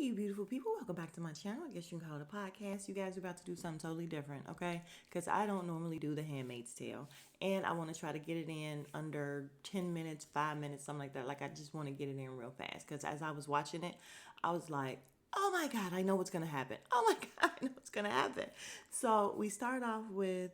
you beautiful people. Welcome back to my channel. I guess you can call it a podcast. You guys are about to do something totally different, okay? Because I don't normally do the Handmaid's Tale. And I want to try to get it in under 10 minutes, 5 minutes, something like that. Like, I just want to get it in real fast. Because as I was watching it, I was like, oh my God, I know what's going to happen. Oh my God, I know what's going to happen. So we start off with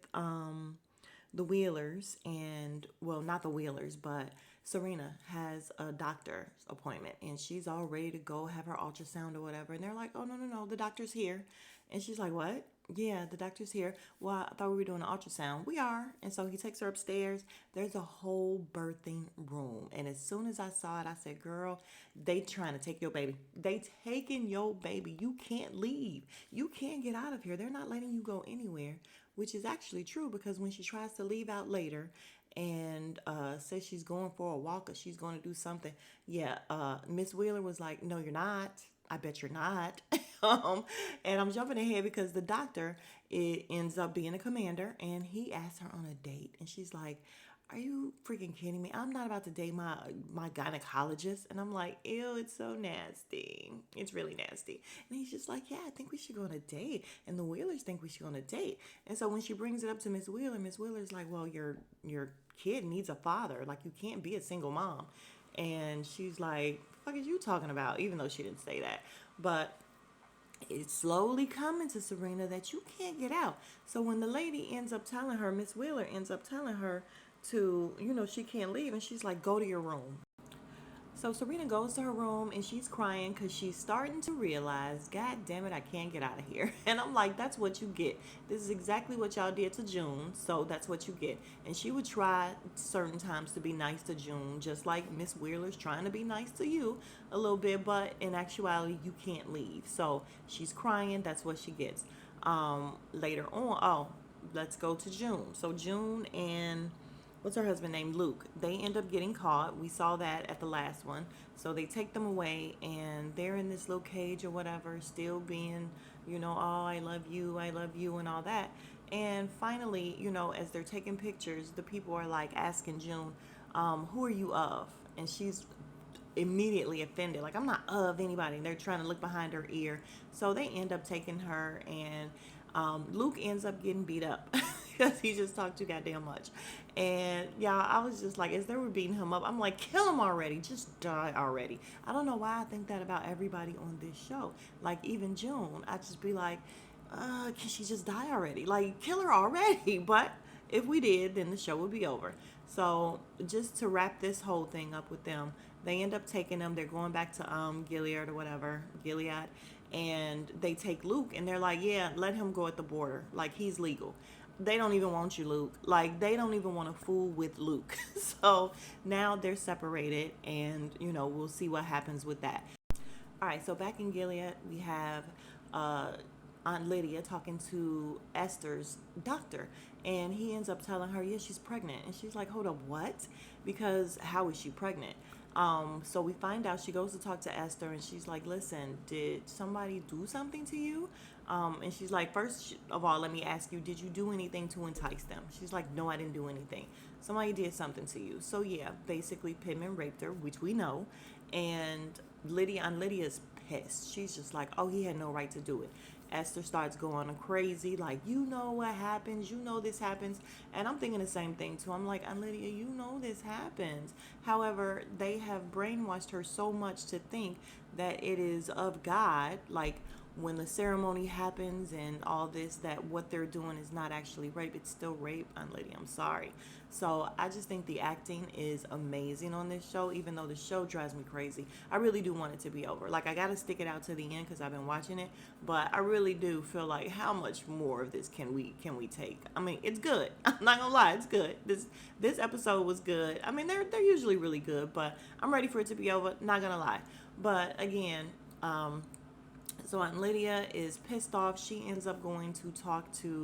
the Wheelers, and well, not the Wheelers, but Serena has a doctor's appointment and she's all ready to go have her ultrasound or whatever. And they're like, oh, no, no, no, the doctor's here. And she's like, what? Yeah, the doctor's here. Well, I thought we were doing an ultrasound. We are. And so he takes her upstairs. There's a whole birthing room. And as soon as I saw it, I said, girl, they trying to take your baby. They taking your baby. You can't leave. You can't get out of here. They're not letting you go anywhere, which is actually true because when she tries to leave out later and says she's going for a walk or she's going to do something, yeah, Miss Wheeler was like, no, you're not. I bet you're not. And I'm jumping ahead because the doctor, it ends up being a commander, and he asks her on a date, and she's like, are you freaking kidding me? I'm not about to date my gynecologist. And I'm like, ew, it's so nasty. It's really nasty. And he's just like, yeah, I think we should go on a date. And the Wheelers think we should go on a date. And so when she brings it up to Miss Wheeler, Miss Wheeler's like, well, your kid needs a father. Like, you can't be a single mom. And she's like, fuck is you talking about? Even though she didn't say that. But it's slowly coming to Serena that you can't get out. So when the lady ends up telling her, Miss Wheeler ends up telling her to, she can't leave, and she's like, go to your room. So Serena goes to her room and she's crying because she's starting to realize, God damn it, I can't get out of here. And I'm like, that's what you get. This is exactly what y'all did to June. So that's what you get. And she would try certain times to be nice to June, just like Miss Wheeler's trying to be nice to you a little bit. But in actuality, you can't leave. So she's crying. That's what she gets. Later on, let's go to June. So June and what's her husband named Luke, they end up getting caught. We saw that at the last one. So they take them away and they're in this little cage or whatever, still being, oh, I love you, and all that. And finally, as they're taking pictures, the people are like asking June, who are you of? And she's immediately offended, like, I'm not of anybody. And they're trying to look behind her ear. So they end up taking her, and Luke ends up getting beat up because he just talked too goddamn much. And yeah, I was just like, as they were beating him up, I'm like, kill him already, just die already. I don't know why I think that about everybody on this show. Like, even June, I just be like, can she just die already? Like, kill her already. But if we did, then the show would be over. So just to wrap this whole thing up with them, they end up taking them. They're going back to Gilead or whatever, Gilead, and they take Luke, and they're like, yeah, let him go at the border, like, he's legal. They don't even want you, Luke. Like, they don't even want to fool with Luke. So now they're separated, and we'll see what happens with that. All right, so back in Gilead, we have Aunt Lydia talking to Esther's doctor, and he ends up telling her, yeah, she's pregnant. And she's like, hold up, what? Because how is she pregnant? So we find out, she goes to talk to Esther, and she's like, listen, did somebody do something to you? And she's like, first of all, let me ask you, did you do anything to entice them? She's like, no, I didn't do anything. Somebody did something to you. So yeah, basically Pittman raped her, which we know. And Lydia's pissed. She's just like, oh, he had no right to do it. Esther starts going crazy, like, what happens, this happens. And I'm thinking the same thing too. I'm like, Aunt Lydia, this happens. However, they have brainwashed her so much to think that it is of God, like, when the ceremony happens and all this, that what they're doing is not actually rape. It's still rape, Aunt Lydia. I'm sorry. So I just think the acting is amazing on this show, even though the show drives me crazy. I really do want it to be over. Like, I got to stick it out to the end because I've been watching it, but I really do feel like, how much more of this can we take? I mean, it's good. I'm not gonna lie, it's good. This episode was good. I mean, they're usually really good, but I'm ready for it to be over. Not gonna lie. But again, so Aunt Lydia is pissed off. She ends up going to talk to.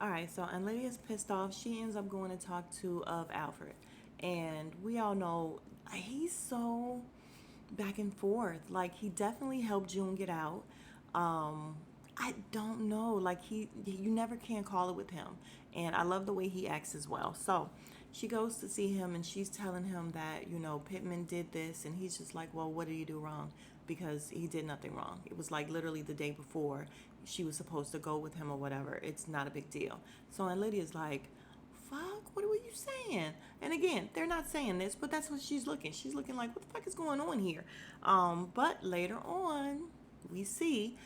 All right, so Aunt Lydia's pissed off. She ends up going to talk to Alfred, and we all know he's so back and forth. Like, he definitely helped June get out. I don't know. Like, you never can call it with him, and I love the way he acts as well. So she goes to see him, and she's telling him that Pittman did this, and he's just like, well, what did he do wrong? because he did nothing wrong. It was like literally the day before she was supposed to go with him or whatever. It's not a big deal. So, and Lydia's like, fuck, what were you saying? And again, they're not saying this, but that's what she's looking. She's looking like, what the fuck is going on here? But later on, we see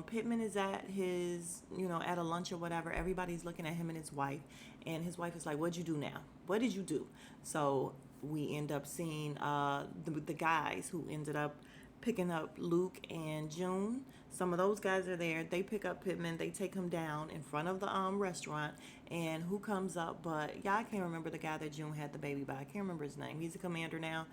Pittman is at his, at a lunch or whatever. Everybody's looking at him and his wife. And his wife is like, what'd you do now? What did you do? So we end up seeing the guys who ended up picking up Luke and June. Some of those guys are there. They pick up Pittman. They take him down in front of the restaurant. And who comes up? But yeah, I can't remember the guy that June had the baby by. I can't remember his name. He's a commander now.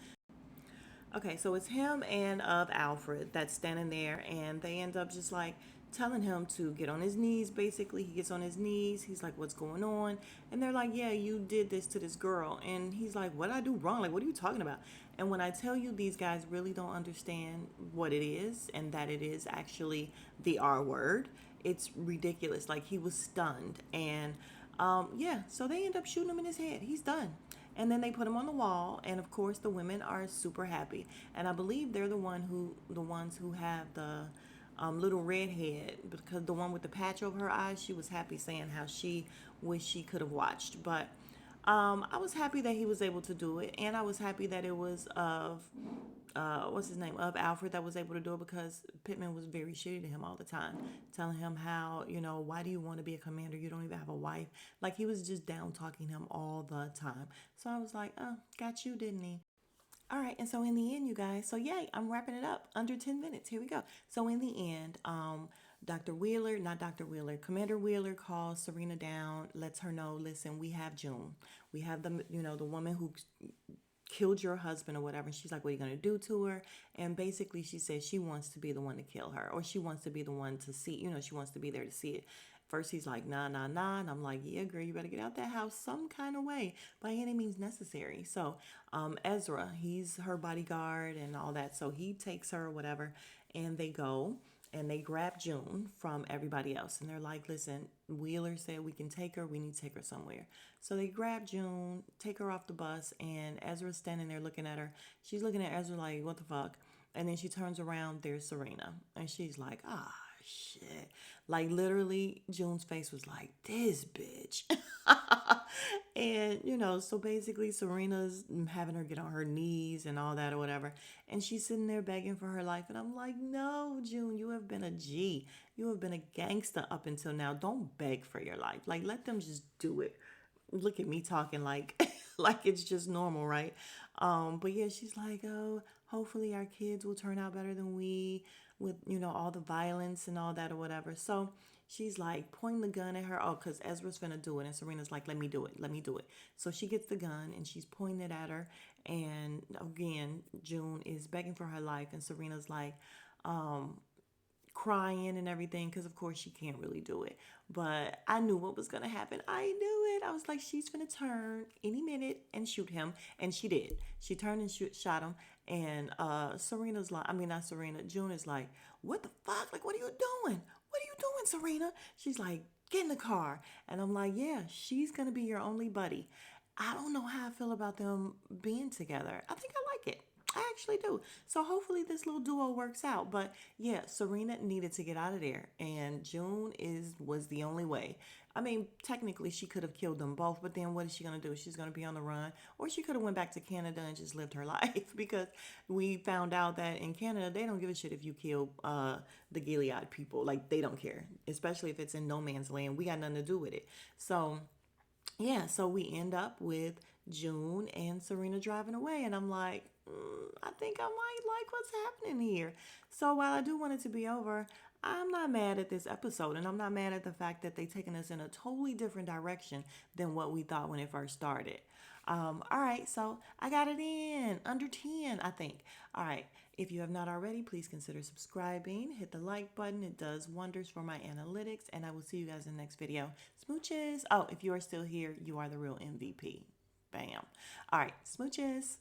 Okay, so it's him and Alfred that's standing there, and they end up just like telling him to get on his knees. Basically, he gets on his knees. He's like, "What's going on?" And they're like, "Yeah, you did this to this girl." And he's like, "What did I do wrong? Like, what are you talking about?" And when I tell you, these guys really don't understand what it is, and that it is actually the R word. It's ridiculous. Like, he was stunned, and yeah, so they end up shooting him in his head. He's done. And then they put him on the wall, and of course the women are super happy. And I believe they're the ones who have the little redhead, because the one with the patch over her eyes, she was happy saying how she wished she could have watched. But I was happy that he was able to do it, and I was happy that it was of what's his name, of Alfred, that was able to do it, because Pittman was very shitty to him all the time, telling him how, why do you want to be a commander? You don't even have a wife. Like, he was just down talking him all the time. So I was like, oh, got you, didn't he? All right, and so in the end, you guys, so yay, I'm wrapping it up under 10 minutes. Here we go. So in the end, Dr. Wheeler, not Dr. Wheeler, Commander Wheeler calls Serena down, lets her know, listen, we have June. We have the woman who killed your husband or whatever. And she's like, what are you going to do to her? And basically she says she wants to be the one to kill her, or she wants to be the one to see, she wants to be there to see it. First he's like, nah, nah, nah. And I'm like, yeah, girl, you better get out that house some kind of way, by any means necessary. So Ezra, he's her bodyguard and all that. So he takes her or whatever, and they go and they grab June from everybody else. And they're like, listen, Wheeler said we can take her. We need to take her somewhere. So they grab June, take her off the bus, and Ezra's standing there looking at her. She's looking at Ezra like, what the fuck? And then she turns around, there's Serena. And she's like, ah, shit. Like, literally, June's face was like, this bitch. And, so basically Serena's having her get on her knees and all that or whatever. And she's sitting there begging for her life. And I'm like, no, June, you have been a G. You have been a gangster up until now. Don't beg for your life. Like, let them just do it. Look at me talking like like it's just normal, right? But yeah, she's like, oh, hopefully our kids will turn out better than we, with all the violence and all that or whatever. So she's like pointing the gun at her. Oh, because Ezra's finna do it, and Serena's like, let me do it. So she gets the gun and she's pointing it at her, and again June is begging for her life, and Serena's like crying and everything, because of course she can't really do it. But I knew what was gonna happen. I knew it. I was like, she's gonna turn any minute and shoot him, and she did. She turned and shot him. And Serena's like, I mean, not Serena, June is like, what the fuck? Like, what are you doing? What are you doing, Serena? She's like, get in the car. And I'm like, yeah, she's gonna be your only buddy. I don't know how I feel about them being together. I think I like it. I actually do. So hopefully this little duo works out. But yeah, Serena needed to get out of there, and June was the only way. I mean, technically she could have killed them both, but then what is she going to do? She's going to be on the run, or she could have went back to Canada and just lived her life, because we found out that in Canada they don't give a shit if you kill the Gilead people. Like, they don't care, especially if it's in no man's land. We got nothing to do with it. So yeah, so we end up with June and Serena driving away, and I'm like, I think I might like what's happening here. So while I do want it to be over, I'm not mad at this episode, and I'm not mad at the fact that they've taken us in a totally different direction than what we thought when it first started. All right, so I got it in under 10, I think. All right, if you have not already, please consider subscribing. Hit the like button. It does wonders for my analytics, and I will see you guys in the next video. Smooches. Oh, if you are still here, you are the real MVP. Bam. All right, smooches.